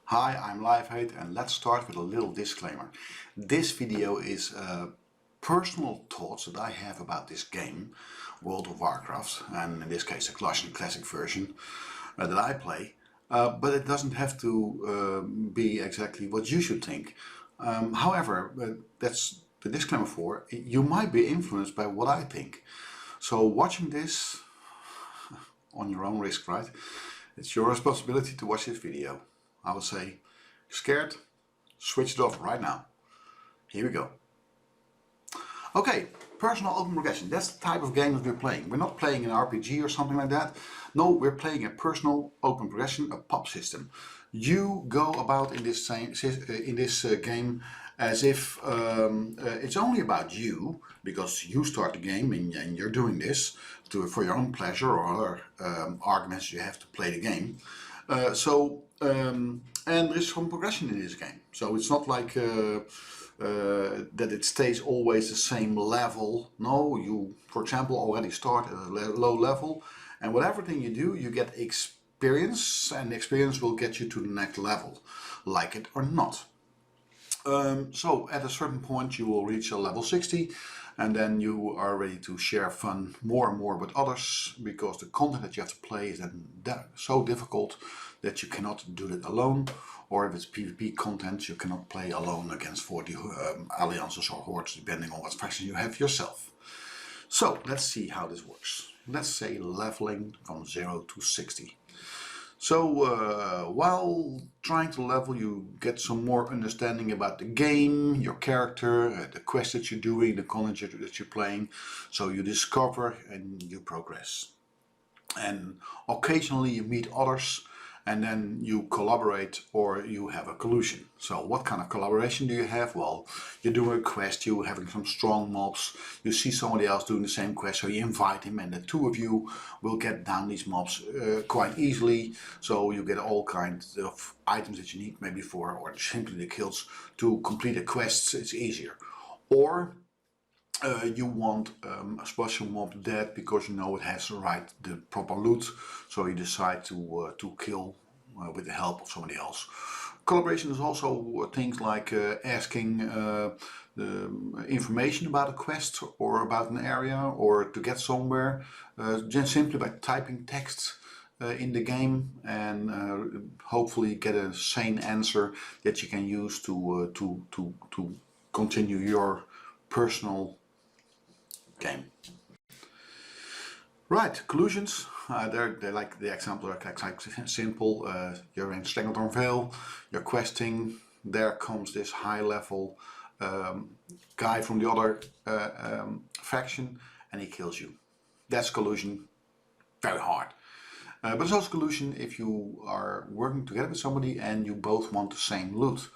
Hi, I'm Livehate and let's start with a little disclaimer. This video is personal thoughts that I have about this game, World of Warcraft, and in this case a classic version that I play, but it doesn't have to be exactly what you should think. However, that's the disclaimer for, you might be influenced by what I think. So watching this on your own risk, right? It's your responsibility to watch this video. I would say, scared? Switch it off right now. Here we go. Okay, personal open progression. That's the type of game that we're playing. We're not playing an RPG or something like that. No, we're playing a personal open progression, a pop system. You go about in this game as if it's only about you, because you start the game and you're doing this for your own pleasure or other arguments you have to play the game. And there's some progression in this game. So it's not like that it stays always the same level. No, you, for example, already start at a low level, and whatever thing you do, you get experience, and experience will get you to the next level, like it or not. So at a certain point you will reach a level 60, and then you are ready to share fun more and more with others, because the content that you have to play is then so difficult that you cannot do it alone, or if it's PvP content you cannot play alone against 40 alliances or hordes, depending on what faction you have yourself. So let's see how this works. Let's say leveling from 0 to 60. So while trying to level, you get some more understanding about the game, your character, the quests that you're doing, the content that you're playing. So you discover and you progress. And occasionally you meet others, and then you collaborate or you have a collusion. So what kind of collaboration do you have? Well, you're doing a quest, you're having some strong mobs, you see somebody else doing the same quest, so you invite him, and the two of you will get down these mobs quite easily. So you get all kinds of items that you need, maybe for, or simply the kills to complete a quest. It's easier. Or you want a special mob dead because you know it has the proper loot, so you decide to kill with the help of somebody else. Collaboration is also things like asking the information about a quest or about an area, or to get somewhere, just simply by typing text in the game, and hopefully get a sane answer that you can use to continue your personal game. Right, collusions. They're like the example are quite simple. You're in Strangleton Vale, you're questing. There comes this high level guy from the other faction, and he kills you. That's collusion. Very hard. But it's also collusion if you are working together with somebody and you both want the same loot.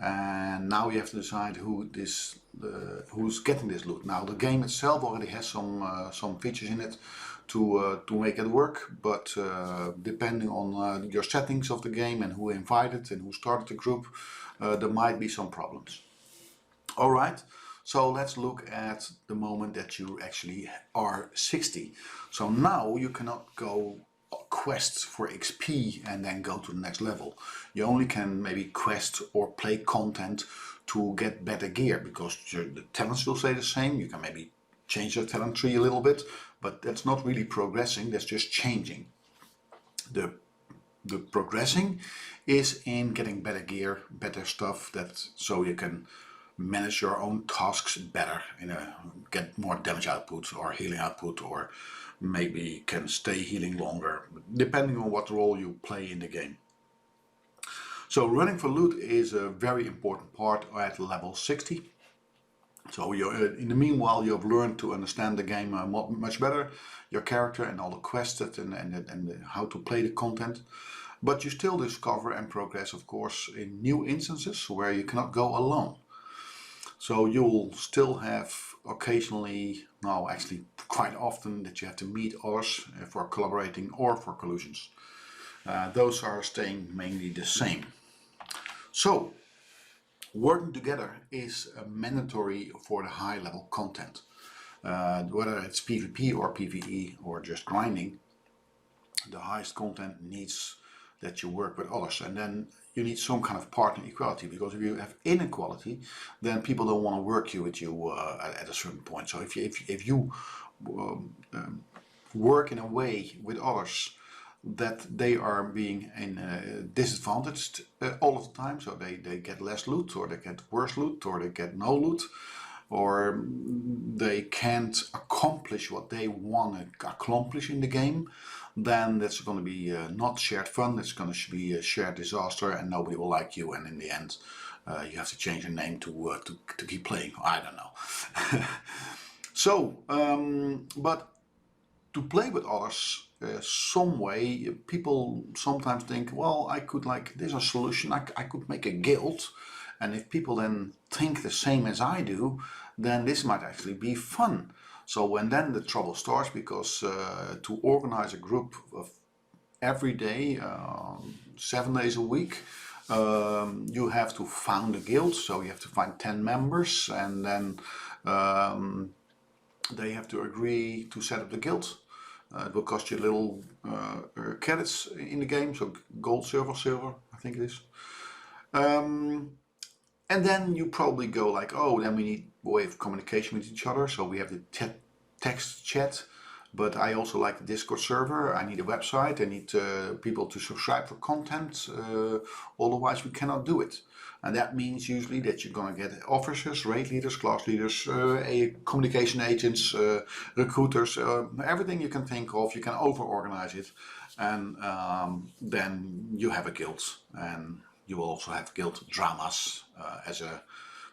And now you have to decide who's getting this loot. Now the game itself already has some features in it to make it work, but depending on your settings of the game and who invited and who started the group, there might be some problems. All right, so let's look at the moment that you actually are 60. So now you cannot go quests for XP and then go to the next level. You only can maybe quest or play content to get better gear, because the talents will stay the same. You can maybe change your talent tree a little bit, but that's not really progressing, that's just changing. The progressing is in getting better gear, better stuff, so you can manage your own tasks better, get more damage output or healing output, or maybe can stay healing longer, depending on what role you play in the game. So running for loot is a very important part at level 60. So in the meanwhile you have learned to understand the game much better, your character and all the quests and how to play the content. But you still discover and progress, of course, in new instances where you cannot go alone. So you'll still have occasionally, no, actually quite often, that you have to meet others for collaborating or for collusions. Those are staying mainly the same. So working together is mandatory for the high level content. Whether it's PvP or PvE or just grinding, the highest content needs that you work with others, and then you need some kind of partner equality, because if you have inequality, then people don't want to work with you at a certain point. So if you work in a way with others that they are being disadvantaged all of the time, so they get less loot, or they get worse loot, or they get no loot, or they can't accomplish what they want to accomplish in the game, then that's going to be not shared fun, it's going to be a shared disaster, and nobody will like you, and in the end you have to change your name to keep playing. I don't know. So, but to play with others some way, people sometimes think, well, I could, like, there's a solution, I could make a guild, and if people then think the same as I do, then this might actually be fun. So when then the trouble starts, because to organize a group of every day, 7 days a week, you have to found a guild, so you have to find 10 members, and then they have to agree to set up the guild. It will cost you little credits in the game, so gold, silver, I think it is. And then you probably go like, oh, then we need a way of communication with each other, so we have the text chat, but I also like the Discord server, I need a website, I need people to subscribe for content, otherwise we cannot do it. And that means usually that you're going to get officers, raid leaders, class leaders, communication agents, recruiters, everything you can think of. You can over-organize it, and then you have a guild, and you will also have guild dramas as a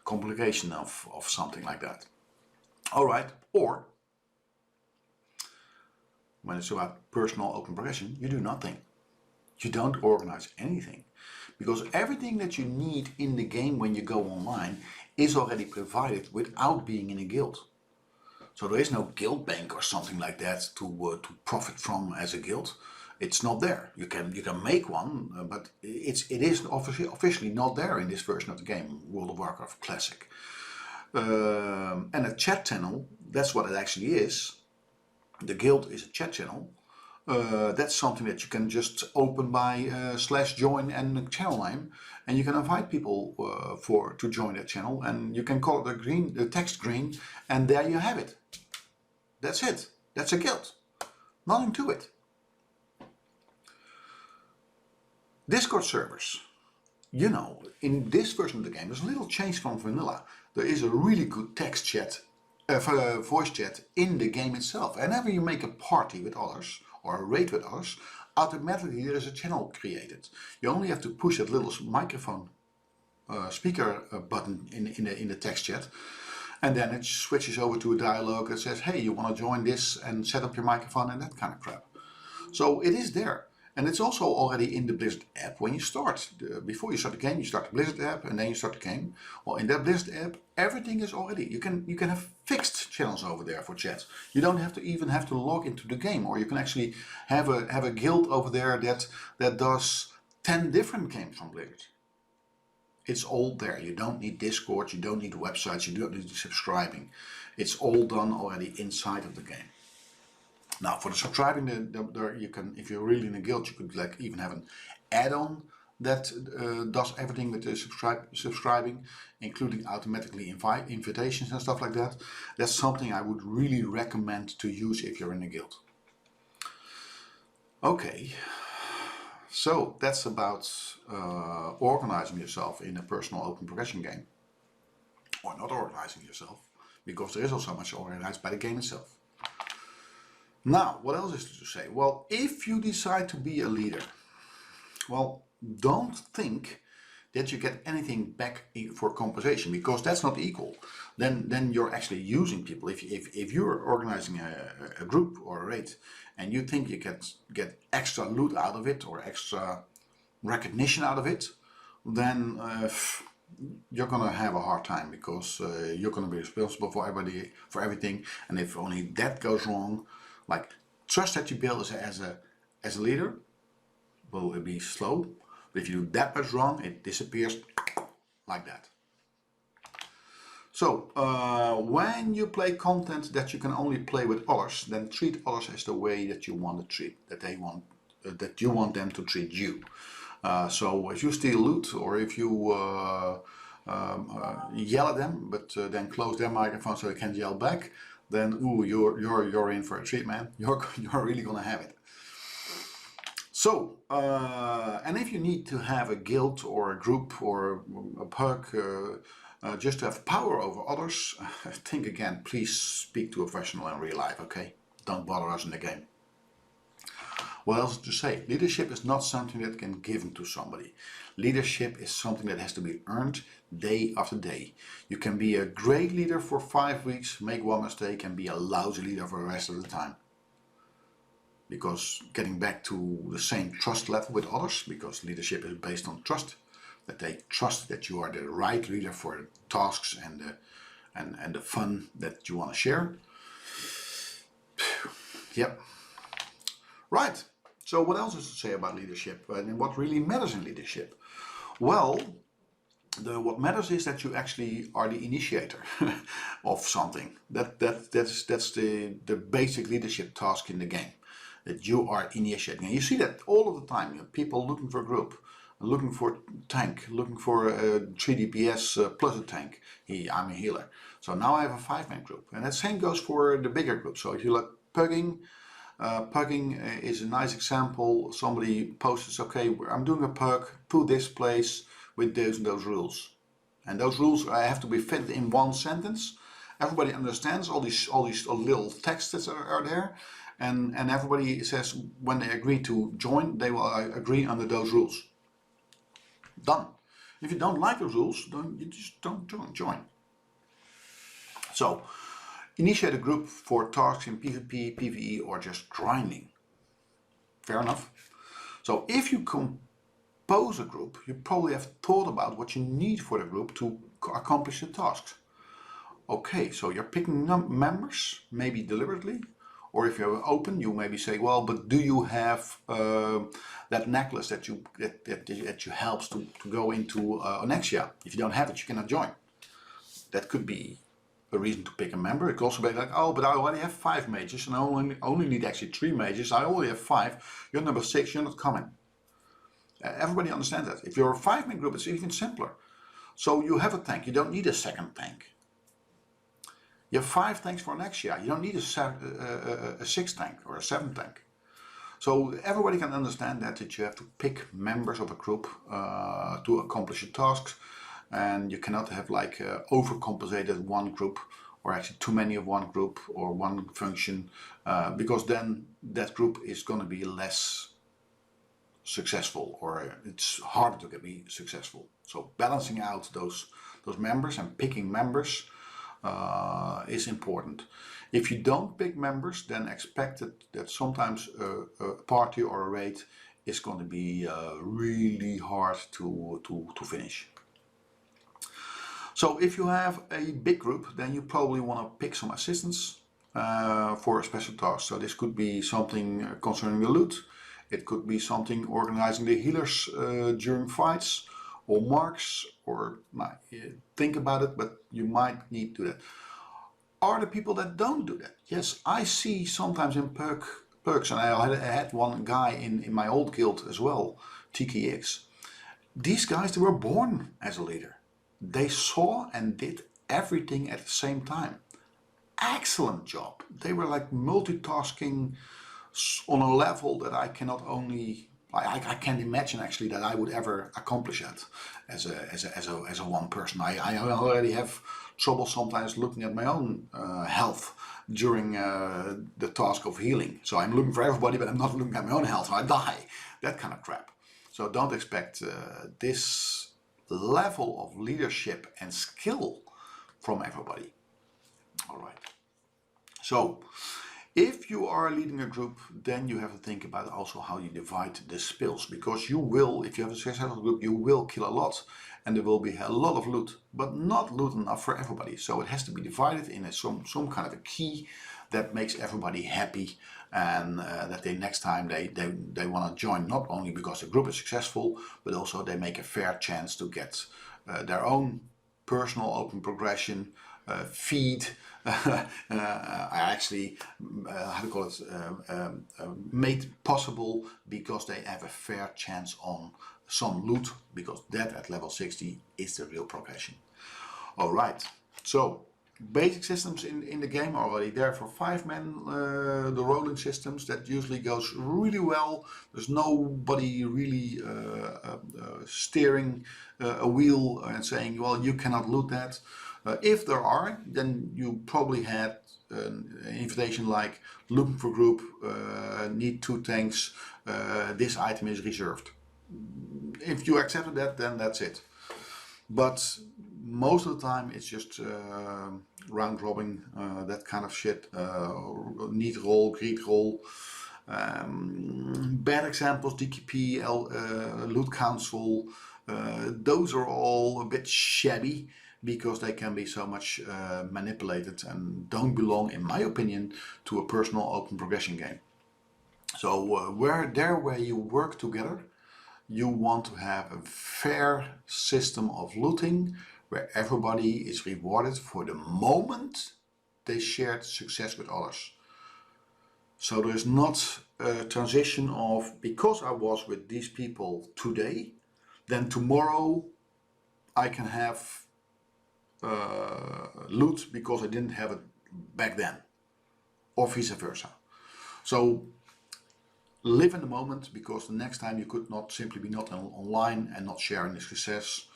complication of something like that. Alright, or when it's about personal open progression, you do nothing. You don't organize anything. Because everything that you need in the game when you go online is already provided without being in a guild. So there is no guild bank or something like that to profit from as a guild. It's not there. You can make one, but it is officially not there in this version of the game, World of Warcraft Classic. And a chat channel, that's what it actually is. The guild is a chat channel. That's something that you can just open by /join and the channel name, and you can invite people to join that channel, and you can call it the text green, and there you have it. That's it. That's a guild. Nothing to it. Discord servers. You know, in this version of the game, there's a little change from vanilla. There is a really good text chat, voice chat in the game itself. And whenever you make a party with others, or a raid with others, automatically there is a channel created. You only have to push that little microphone speaker button in the text chat, and then it switches over to a dialogue that says, hey, you want to join this and set up your microphone and that kind of crap. So it is there. And it's also already in the Blizzard app when you start. Before you start the game, you start the Blizzard app, and then you start the game. Well, in that Blizzard app, everything is already. You can have fixed channels over there for chat. You don't even have to log into the game, or you can actually have a guild over there that does 10 different games from Blizzard. It's all there. You don't need Discord, you don't need websites, you don't need subscribing. It's all done already inside of the game. Now, for the subscribing, you can, if you're really in a guild, you could like even have an add-on that does everything with the subscribing, including automatically invitations and stuff like that. That's something I would really recommend to use if you're in a guild. Okay, so that's about organizing yourself in a personal open progression game, or not organizing yourself, because there is also much organized by the game itself. Now, what else is there to say? Well, if you decide to be a leader, well, don't think that you get anything back for compensation, because that's not equal. Then you're actually using people. If you're organizing a group or a raid and you think you get extra loot out of it or extra recognition out of it, then you're gonna have a hard time, because you're gonna be responsible for everything, and if only that goes wrong, like, trust that you build as a leader will be slow, but if you do that much wrong, it disappears like that. So when you play content that you can only play with others, then treat others as the way that you want to treat, that they want that you want them to treat you. So if you steal loot, or if you yell at them, but then close their microphone so they can't yell back, then ooh, you're in for a treat, man. You're really gonna have it. So, and if you need to have a guild or a group or a perk just to have power over others, think again. Please speak to a professional in real life, okay? Don't bother us in the game. What else to say? Leadership is not something that can be given to somebody. Leadership is something that has to be earned day after day. You can be a great leader for 5 weeks, make one mistake, and be a lousy leader for the rest of the time. Because getting back to the same trust level with others, because leadership is based on trust, that they trust that you are the right leader for the tasks and the fun that you want to share. Yep. Right. So what else is to say about leadership and what really matters in leadership? Well, what matters is that you actually are the initiator of something. That's the basic leadership task in the game. That you are initiating. And you see that all of the time. You know, people looking for a group, looking for tank, looking for a 3 DPS plus a tank. I'm a healer. So now I have a 5-man group. And that same goes for the bigger group. So if you like pugging, pugging is a nice example. Somebody posts, okay, I'm doing a pug to this place with those and those rules. And those rules have to be fit in one sentence. Everybody understands all these little texts that are there. And everybody says when they agree to join, they will agree under those rules. Done. If you don't like the rules, then you just don't join. So, initiate a group for tasks in PvP, PvE, or just grinding. Fair enough. So, if you compose a group, you probably have thought about what you need for the group to accomplish the tasks. Okay, so you're picking members, maybe deliberately. Or if you're open, you maybe say, well, but do you have that necklace that you helps to go into Onexia? If you don't have it, you cannot join. That could be a reason to pick a member. It could also be like, oh, but I already have 5 mages and I only need actually 3 mages. I already have 5. You're number 6. You're not coming. Everybody understands that. If you're a 5-man group, it's even simpler. So you have a tank. You don't need a second tank. You have 5 tanks for next year. You don't need a 6 tank or a 7 tank. So everybody can understand that you have to pick members of a group to accomplish your tasks, and you cannot have like overcompensated one group, or actually too many of one group or one function, because then that group is going to be less successful, or it's harder to be successful. So balancing out those members and picking members is important. If you don't pick members, then expect that sometimes a party or a raid is going to be really hard to finish. So if you have a big group, then you probably want to pick some assistants for a special task. So this could be something concerning the loot. It could be something organizing the healers during fights, or marks, or think about it, but you might need to do that. Are the people that don't do that? Yes, I see sometimes in perks, and I had one guy in my old guild as well, TKX. These guys, they were born as a leader. They saw and did everything at the same time. Excellent job. They were like multitasking on a level that I cannot only... I can't imagine actually that I would ever accomplish that as a one person. I already have trouble sometimes looking at my own health during the task of healing. So I'm looking for everybody, but I'm not looking at my own health. I die. That kind of crap. So don't expect this level of leadership and skill from everybody. All right. So, if you are leading a group, then you have to think about also how you divide the spills, because you will, if you have a successful group, you will kill a lot, and there will be a lot of loot, but not loot enough for everybody. So it has to be divided in some kind of a key that makes everybody happy, and that they next time they want to join, not only because the group is successful, but also they make a fair chance to get their own personal open progression feed are actually, how to call it, made possible because they have a fair chance on some loot, because that at level 60 is the real progression. Alright, so basic systems in the game are already there for 5 men. The rolling systems, that usually goes really well. There's nobody really steering a wheel and saying, well, you cannot loot that. If there are, then you probably had an invitation like looking for group, need 2 tanks, this item is reserved. If you accepted that, then that's it. But most of the time it's just round robin, that kind of shit, need roll, greed roll. Bad examples, DKP, Loot Council, those are all a bit shabby because they can be so much manipulated and don't belong, in my opinion, to a personal open progression game. So where you work together, you want to have a fair system of looting where everybody is rewarded for the moment they shared success with others. So there is not a transition of, because I was with these people today, then tomorrow I can have loot because I didn't have it back then, or vice versa. So live in the moment, because the next time you could not simply be not online and not sharing the success,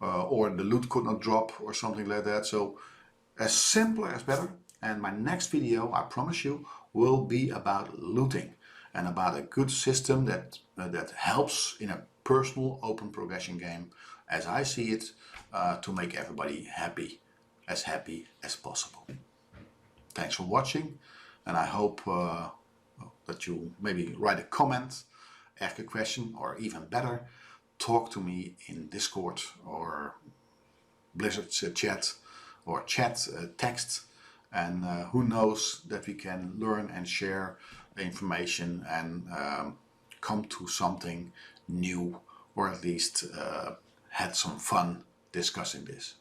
or the loot could not drop or something like that. So as simple as better. And my next video, I promise you, will be about looting and about a good system that helps in a personal open progression game, as I see it, to make everybody happy as possible. Thanks for watching, and I hope that you maybe write a comment, ask a question, or even better, talk to me in Discord or Blizzard chat, or chat text, and who knows that we can learn and share the information and come to something new, or at least had some fun discussing this.